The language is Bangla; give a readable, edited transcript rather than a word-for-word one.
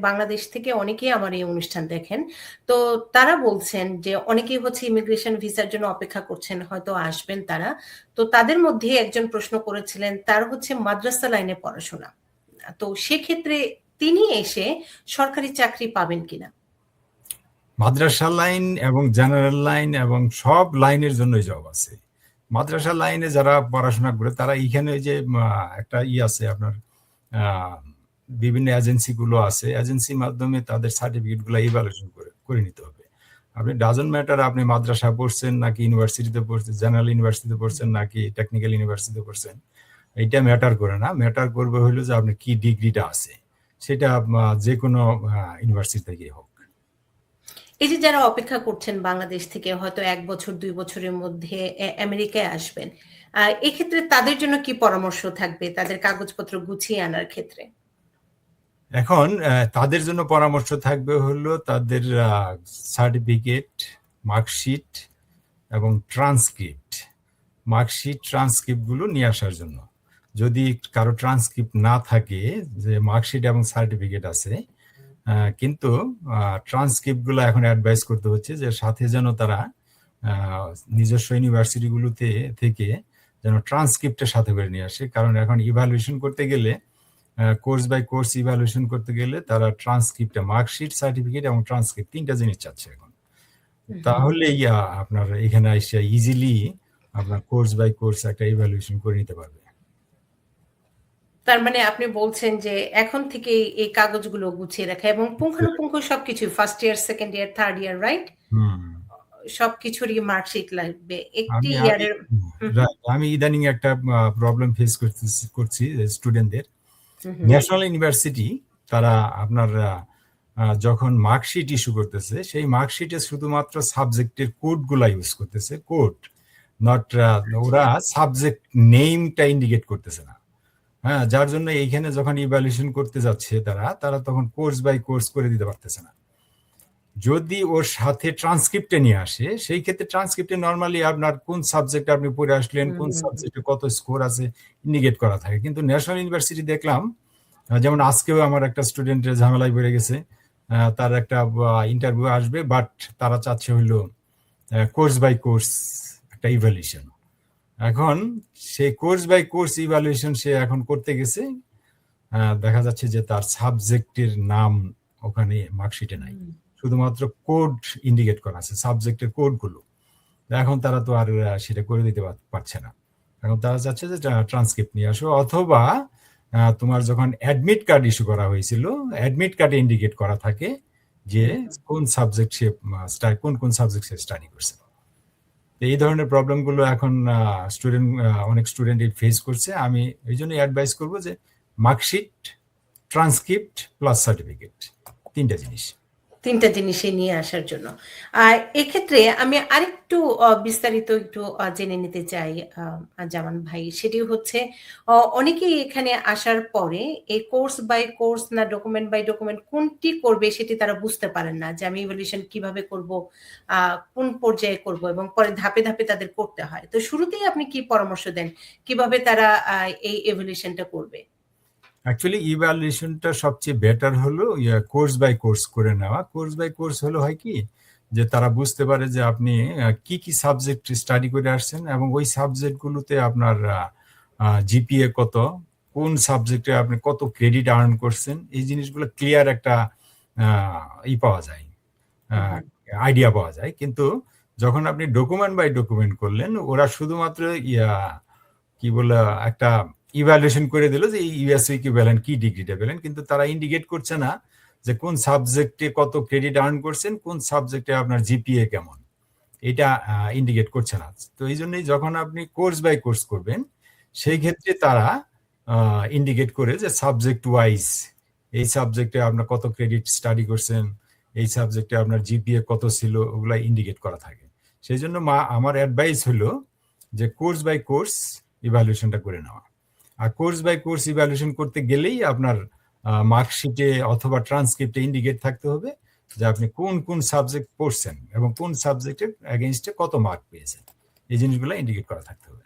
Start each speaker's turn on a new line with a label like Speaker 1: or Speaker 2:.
Speaker 1: বাংলাদেশ থেকে অনেকেই আমার এই অনুষ্ঠান দেখেন। তো তারা বলছেন যে অনেকেই হচ্ছে ইমিগ্রেশন ভিসার জন্য অপেক্ষা করছেন, হয়তো আসবেন তারা। তো তাদের মধ্যে একজন প্রশ্ন করেছিলেন, তার হচ্ছে মাদ্রাসা লাইনে পড়াশোনা। তো সেক্ষেত্রে তিনি এসে সরকারি চাকরি পাবেন কিনা?
Speaker 2: মাদ্রাসা লাইন এবং জেনারেল লাইন এবং সব লাইনের জন্যই জব আছে। মাদ্রাসা লাইনে যারা পড়াশোনা করে তারা এইখানে যে একটা আছে আপনার বিভিন্ন এজেন্সিগুলো আছে, এজেন্সির মাধ্যমে তাদের সার্টিফিকেটগুলো ইভ্যালুয়েশন করে নিতে হবে। আপনি ডাজন্ট ম্যাটার আপনি মাদ্রাসা পড়ছেন নাকি ইউনিভার্সিটিতে পড়ছেন, জেনারেল ইউনিভার্সিটিতে পড়ছেন নাকি টেকনিক্যাল ইউনিভার্সিটিতে পড়ছেন, এইটা ম্যাটার করে না। ম্যাটার করবে হইলো যে আপনি কি ডিগ্রিটা আছে, সেটা যে কোনো ইউনিভার্সিটি থেকে হোক।
Speaker 1: এই যে যারা অপেক্ষা করছেন বাংলাদেশ থেকে হয়তো 1 বছর 2 বছরের মধ্যে আমেরিকায় আসবেন, এক্ষেত্রে তাদের জন্য কি পরামর্শ থাকবে তাদের কাগজপত্র গুছিয়ে আনার ক্ষেত্রে?
Speaker 2: এখন তাদের জন্য পরামর্শ থাকবে হলো তাদের সার্টিফিকেট, মার্কশিট এবং ট্রান্সক্রিপ্টগুলো নিয়ে আসার জন্য। যদি কারো ট্রান্সক্রিপ্ট না থাকে, যে মার্কশিট এবং সার্টিফিকেট আছে কিন্তু ট্রান্সক্রিপ্টগুলো এখন অ্যাডভাইস করতে হচ্ছে যে সাথে যেন তারা নিজস্ব ইউনিভার্সিটিগুলোতে থেকে যেন ট্রান্সক্রিপ্টের সাথে করে নিয়ে আসে। কারণ এখন ইভ্যালুয়েশন করতে গেলে, কোর্স বাই কোর্স ইভ্যালুয়েশন করতে গেলে তারা ট্রান্সক্রিপ্টে মার্কশিট, সার্টিফিকেট এবং ট্রান্সক্রিপ্ট 3টা জিনিস চাচ্ছে এখন। তাহলে আপনার এখানে এসে ইজিলি আপনার কোর্স বাই কোর্স একটা ইভ্যালুয়েশন করে নিতে পারবে।
Speaker 1: তার মানে আপনি বলছেন যে এখন থেকে এই কাগজগুলো গুছিয়ে রাখা এবং পুঙ্খানুপুঙ্খ সবকিছু, first year, second year, third year, right? সবকিছুরই মার্কশিট লাগবে একটি ইয়ারের।
Speaker 2: আমি ইদানিং একটা প্রবলেম ফেস করছি স্টুডেন্টদের। ন্যাশনাল ইউনিভার্সিটি তারা আপনার যখন মার্কশিট ইস্যু করতেছে, সেই মার্কশিটে শুধুমাত্র সাবজেক্টের কোডগুলা ইউজ করতেছে, কোড নট, ওরা সাবজেক্ট নেমটা ইন্ডিকেট করতেছে না। হ্যাঁ, যার জন্য এইখানে যখন ইভ্যালুয়েশন করতে যাচ্ছে তারা তখন কোর্স বাই কোর্স করে দিতে পারতেছে না। যদি ওর সাথে ট্রান্সক্রিপ্টে নিয়ে আসে, সেই ক্ষেত্রে ট্রান্সক্রিপ্টে নর্মালি আপনার কোন সাবজেক্ট আপনি পড়ে আসলেন, কোন সাবজেক্টে কত স্কোর আছে ইন্ডিকেট করা থাকে। কিন্তু ন্যাশনাল ইউনিভার্সিটি দেখলাম, যেমন আজকেও আমার একটা স্টুডেন্টের ঝামেলায় পড়ে গেছে, তার একটা ইন্টারভিউ আসবে, বাট তারা চাচ্ছে হইলো কোর্স বাই কোর্স একটা ইভ্যালুয়েশন। এখন সেই কোর্স বাই কোর্স ইভ্যালুয়েশন সে এখন করতে গেছে, দেখা যাচ্ছে যে তার সাবজেক্টের নাম ওখানে মার্কশিটে নাই, শুধুমাত্র কোড ইন্ডিকেট করা আছে, সাবজেক্টের কোডগুলো। এখন তারা তো আর সেটা করে দিতে পারছে না। এখন তারা চাচ্ছে যে ট্রান্সক্রিপ্ট নিয়ে আসো, অথবা তোমার যখন অ্যাডমিট কার্ড ইস্যু করা হয়েছিল, অ্যাডমিট কার্ডে ইন্ডিকেট করা থাকে যে কোন সাবজেক্ট সে কোন সাবজেক্ট সে স্টাডি করছে। এই ধরনের প্রবলেমগুলো এখন অনেক স্টুডেন্ট ফেস করছে। আমি এই জন্য অ্যাডভাইস করবো যে মার্কশিট, ট্রান্সক্রিপ্ট প্লাস সার্টিফিকেট, 3টা
Speaker 1: জিনিসই নিয়ে আসার জন্য। আর এক্ষেত্রে আমি আরেকটু বিস্তারিত একটু জেনে নিতে চাই জামান ভাই, সেটি হচ্ছে অনেকেই এখানে আসার পরে এই কোর্স বাই কোর্স না ডকুমেন্ট বাই ডকুমেন্ট কোনটি করবে সেটি তারা বুঝতে পারেন না, যে আমি ইভ্যালুয়েশন কিভাবে করব, কোন পর্যায়ে করব, এবং পরে ধাপে ধাপে তাদের করতে হয়। তো শুরুতেই আপনি কি পরামর্শ দেন কিভাবে তারা এই ইভ্যালুয়েশনটা করবে?
Speaker 2: অ্যাকচুয়ালি ইভ্যালুয়েশনটা সবচেয়ে বেটার হলো কোর্স বাই কোর্স করে নেওয়া। কোর্স বাই কোর্স হলো হয় কি, যে তারা বুঝতে পারে যে আপনি কি কি সাবজেক্ট স্টাডি করে আসছেন এবং ওই সাবজেক্টগুলোতে আপনার জিপিএ কত, কোন সাবজেক্টে আপনি কত ক্রেডিট আর্ন করছেন, এই জিনিসগুলো ক্লিয়ার একটা পাওয়া যায়, আইডিয়া পাওয়া যায়। কিন্তু যখন আপনি ডকুমেন্ট বাই ডকুমেন্ট করলেন, ওরা শুধুমাত্র কি বলে একটা ইভ্যালুয়েশন করে দিল যে ইউএস ইকুইভ্যালেন্ট কি ডিগ্রিটা পেলেন, কিন্তু তারা ইন্ডিকেট করছে না যে কোন সাবজেক্টে কত ক্রেডিট আর্ন করছেন, কোন সাবজেক্টে আপনার জিপিএ কেমন, এটা ইন্ডিকেট করছে না। তো এই জন্যই যখন আপনি কোর্স বাই কোর্স করবেন, সেই ক্ষেত্রে তারা ইন্ডিকেট করে যে সাবজেক্ট ওয়াইজ এই সাবজেক্টে আপনার কত ক্রেডিট স্টাডি করছেন, এই সাবজেক্টে আপনার জিপিএ কত ছিল, ওগুলা ইন্ডিকেট করা থাকে। সেই জন্য আমার অ্যাডভাইস হলো যে কোর্স বাই কোর্স ইভ্যালুয়েশনটা করে নেওয়া। আর কোর্স বাই কোর্স ইভ্যালুয়েশন করতে গেলেই আপনার মার্কশিটে অথবা ট্রান্সক্রিপ্টে ইন্ডিকেট থাকতে হবে যে আপনি কোন কোন সাবজেক্ট পড়ছেন এবং কোন সাবজেক্টের এগেইনস্টে কত মার্ক পেয়েছেন, এই জিনিসগুলো ইন্ডিকেট করা থাকতে হবে।